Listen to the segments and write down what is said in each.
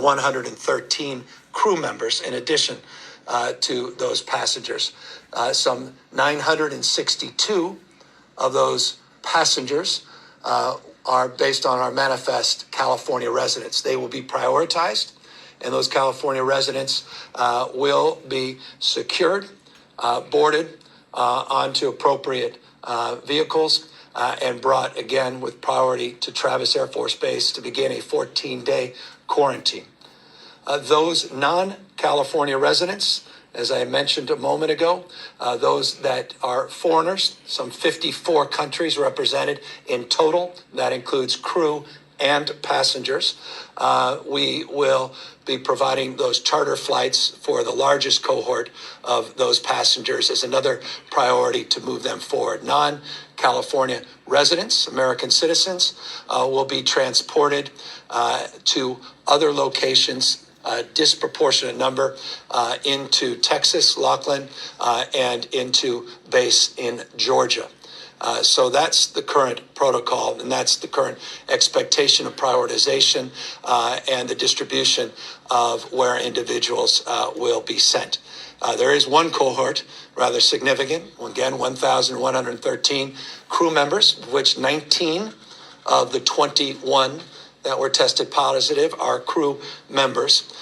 113 crew members in addition to those passengers. Some 962 of those passengers are based on our manifest California residents. They will be prioritized, and those California residents will be secured, boarded onto appropriate vehicles, and brought again with priority to Travis Air Force Base to begin a 14-day quarantine. Those non-California residents, as I mentioned a moment ago, those that are foreigners, some 54 countries represented in total. That includes crew and passengers. We will be providing those charter flights for the largest cohort of those passengers as another priority to move them forward. Non-California residents, American citizens, will be transported to other locations, a disproportionate number into Texas, Oakland, and into base in Georgia. So that's the current protocol, and that's the current expectation of prioritization and the distribution of where individuals will be sent. There is one cohort, rather significant, again, 1,113 crew members, of which 19 of the 21 that were tested positive are crew members.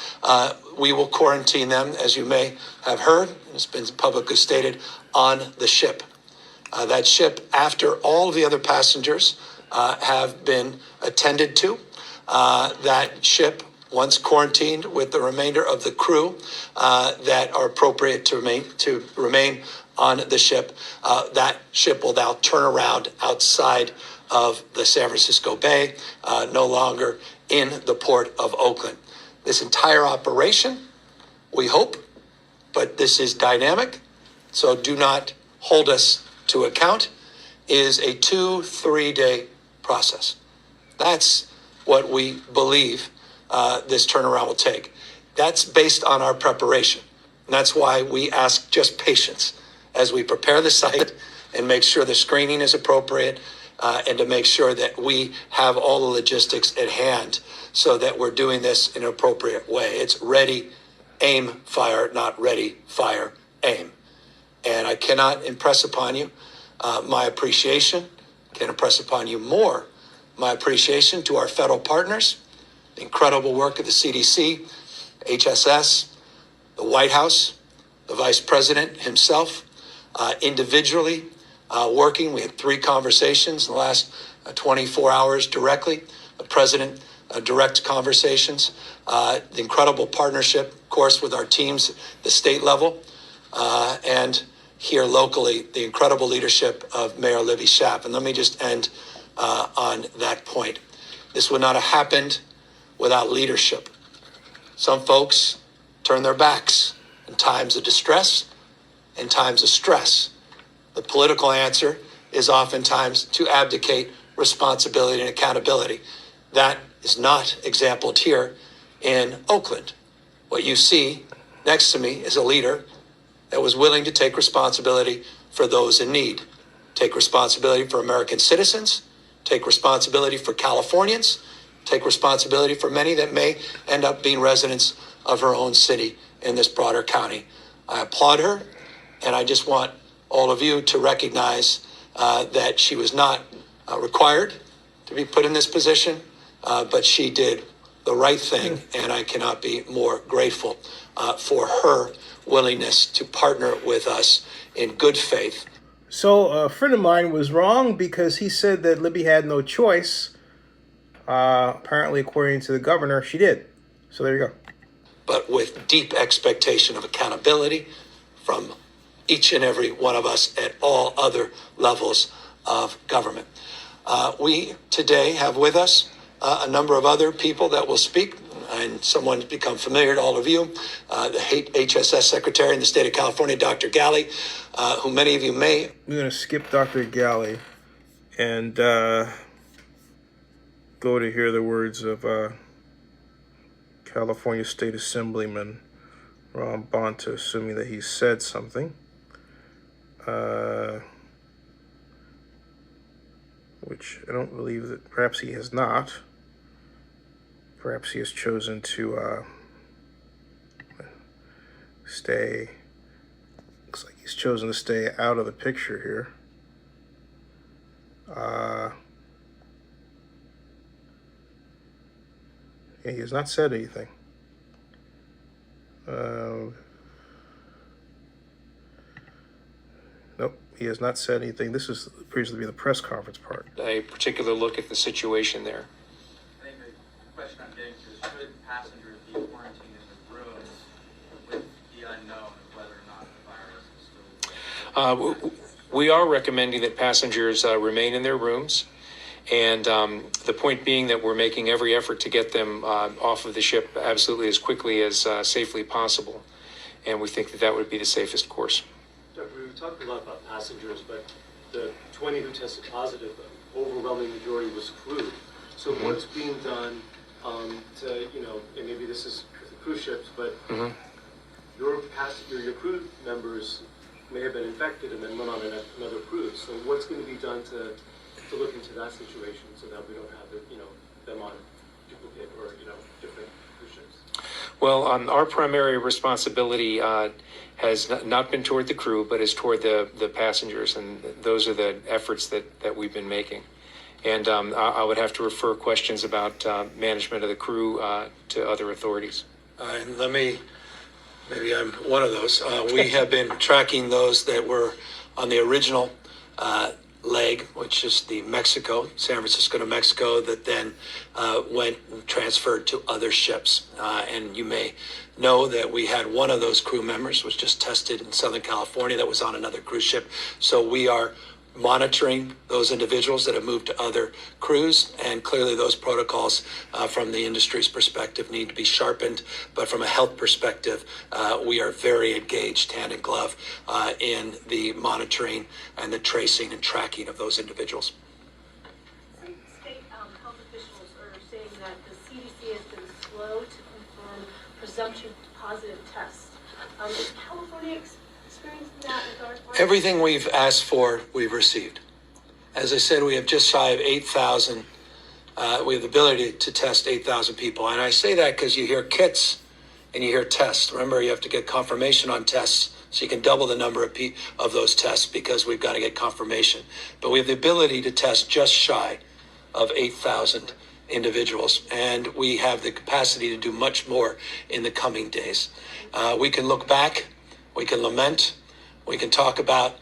We will quarantine them, as you may have heard, it's been publicly stated, on the ship. That ship, after all the other passengers have been attended to, that ship, once quarantined with the remainder of the crew that are appropriate to remain on the ship, that ship will now turn around outside of the San Francisco Bay, no longer in the port of Oakland. This entire operation, we hope, but this is dynamic, so do not hold us to account, is a 2-3 day process. That's what we believe this turnaround will take. That's based on our preparation. And that's why we ask just patience as we prepare the site and make sure the screening is appropriate, and to make sure that we have all the logistics at hand so that we're doing this in an appropriate way. It's ready, aim, fire, not ready, fire, aim. And I cannot impress upon you my appreciation, can impress upon you more my appreciation to our federal partners, the incredible work of the CDC, HSS, the White House, the Vice President himself, individually working. We had 3 conversations in the last 24 hours directly, the President direct conversations, the incredible partnership, of course, with our teams at the state level, and here locally, the incredible leadership of Mayor Libby Schaaf. And let me just end on that point. This would not have happened without leadership. Some folks turn their backs in times of distress, in times of stress. The political answer is oftentimes to abdicate responsibility and accountability. That is not exampled here in Oakland. What you see next to me is a leader that was willing to take responsibility for those in need, take responsibility for American citizens, take responsibility for Californians, take responsibility for many that may end up being residents of her own city in this broader county. I applaud her, and I just want all of you to recognize that she was not required to be put in this position, but she did the right thing, and I cannot be more grateful for her willingness to partner with us in good faith. So a friend of mine was wrong because he said that Libby had no choice. Apparently, according to the governor, she did. So there you go. But with deep expectation of accountability from each and every one of us at all other levels of government. We today have with us a number of other people that will speak, and someone's become familiar to all of you, the HSS Secretary in the state of California, Dr. Galley, who many of you may... We're going to skip Dr. Galley and go to hear the words of California State Assemblyman Ron Bonta, assuming that he said something. Which I don't believe that perhaps he has not. Perhaps he has chosen to stay. Looks like he's chosen to stay out of the picture here. Yeah, he has not said anything. Nope, he has not said anything. This appears to be the press conference part. A particular look at the situation there. I think the question I'm getting to is, should passengers be quarantined in the rooms with the unknown of whether or not the virus is still? We are recommending that passengers remain in their rooms. And the point being that we're making every effort to get them off of the ship absolutely as quickly as safely possible. And we think that that would be the safest course. Dr. We've talked a lot about passengers, but the 20 who tested positive, the overwhelming majority was crew. So what's being done to, and maybe this is with the cruise ships, but your crew members may have been infected and then went on another cruise. So what's going to be done to look into that situation so that we don't have them on duplicate or different cruise ships? Well, our primary responsibility has not been toward the crew, but is toward the passengers, and those are the efforts that we've been making. And I would have to refer questions about management of the crew to other authorities. And maybe I'm one of those. We have been tracking those that were on the original leg, which is the San Francisco to Mexico, that then went and transferred to other ships. And you may know that we had one of those crew members was just tested in Southern California that was on another cruise ship. So we are monitoring those individuals that have moved to other crews, and clearly those protocols from the industry's perspective need to be sharpened. But from a health perspective, we are very engaged, hand in glove, in the monitoring and the tracing and tracking of those individuals. Some state health officials are saying that the CDC has been slow to confirm presumption positive tests. Is California experiencing that regard? Everything we've asked for, we've received. As I said, we have just shy of 8,000. We have the ability to test 8,000 people. And I say that because you hear kits and you hear tests. Remember, you have to get confirmation on tests, so you can double the number of those tests because we've got to get confirmation. But we have the ability to test just shy of 8,000 individuals, and we have the capacity to do much more in the coming days. We can look back, we can lament, we can talk about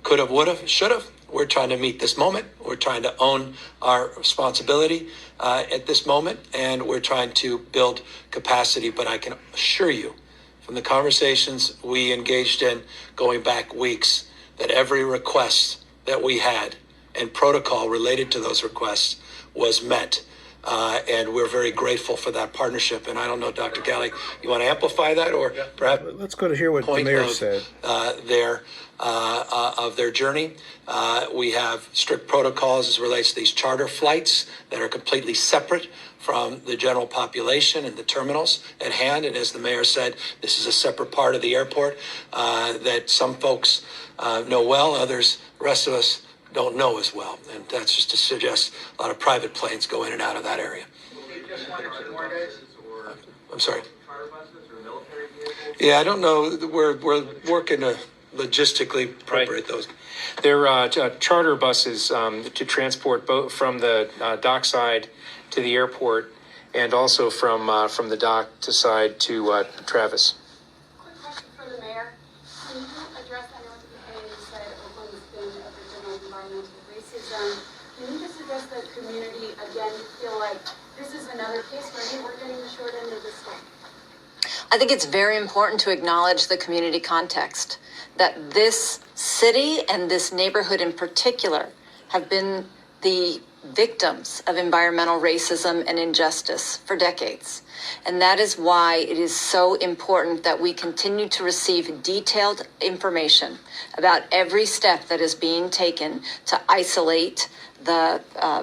could have, would have, should have. We're trying to meet this moment. We're trying to own our responsibility at this moment, and we're trying to build capacity. But I can assure you, from the conversations we engaged in going back weeks, that every request that we had and protocol related to those requests was met. And we're very grateful for that partnership. And I don't know, Dr. Galley, you want to amplify that, or perhaps Let's go to hear what the mayor said. Of their journey. We have strict protocols as relates to these charter flights that are completely separate from the general population and the terminals at hand. And as the mayor said, this is a separate part of the airport that some folks know well, others, the rest of us don't know as well. And that's just to suggest a lot of private planes go in and out of that area. I'm sorry. Yeah, I don't know. We're working to logistically appropriate those. They're charter buses to transport both from the dockside to the airport, and also from the dock to side to Travis. Quick question for the mayor. Can you address, I know at the beginning you said Oakland has been a victim of environmental racism. Can you just address the community again? You feel like this is another case where hey, we're getting the short end of the stick? I think it's very important to acknowledge the community context, that this city and this neighborhood in particular have been the victims of environmental racism and injustice for decades. And that is why it is so important that we continue to receive detailed information about every step that is being taken to isolate the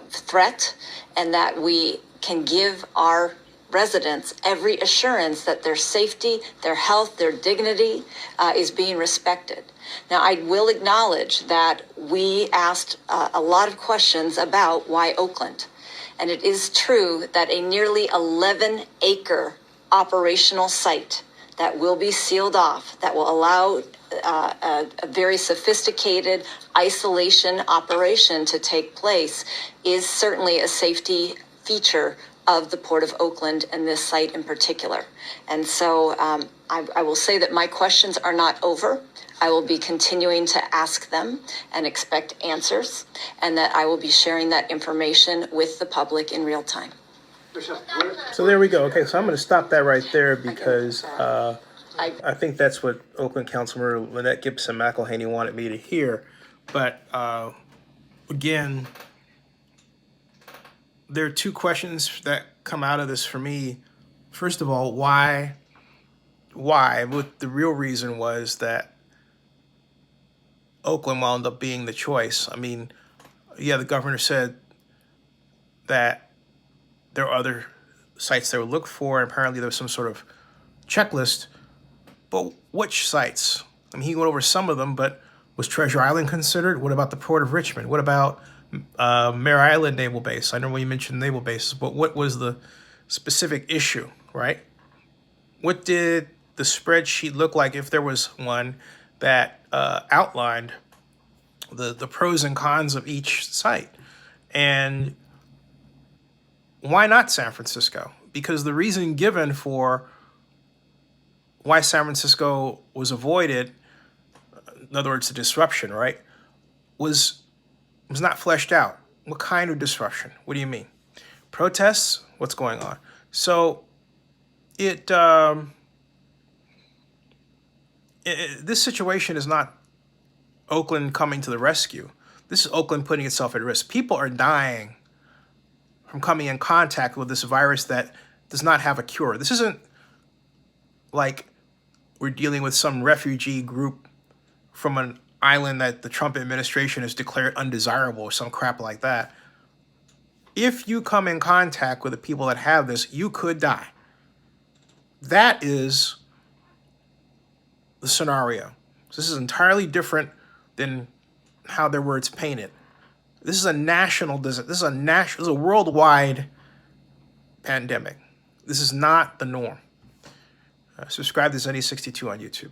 threat, and that we can give our residents every assurance that their safety, their health, their dignity is being respected. Now, I will acknowledge that we asked a lot of questions about why Oakland. And it is true that a nearly 11-acre operational site that will be sealed off, that will allow a very sophisticated isolation operation to take place, is certainly a safety feature of the Port of Oakland and this site in particular. And so I will say that my questions are not over. I will be continuing to ask them and expect answers, and that I will be sharing that information with the public in real time. So there we go. Okay, so I'm going to stop that right there because I think that's what Oakland Councilmember Lynette Gibson McElhaney wanted me to hear. But again, there are two questions that come out of this for me. First of all, why? What the real reason was that Oakland wound up being the choice. I mean, yeah, the governor said that there are other sites they would look for, and apparently there was some sort of checklist. But which sites? I mean, he went over some of them, but was Treasure Island considered? What about the Port of Richmond? What about Mare Island Naval Base? I know when you mentioned naval bases, but what was the specific issue, right? What did the spreadsheet look like, if there was one, that outlined the pros and cons of each site? And why not San Francisco? Because the reason given for why San Francisco was avoided, in other words, the disruption, right, was not fleshed out. What kind of disruption? What do you mean? Protests? What's going on? So this situation is not Oakland coming to the rescue. This is Oakland putting itself at risk. People are dying from coming in contact with this virus that does not have a cure. This isn't like we're dealing with some refugee group from an island that the Trump administration has declared undesirable or some crap like that. If you come in contact with the people that have this, you could die. That is the scenario. So this is entirely different than how their words painted. This is a national disease. This is a worldwide pandemic. This is not the norm. Subscribe to Zenny62 on YouTube.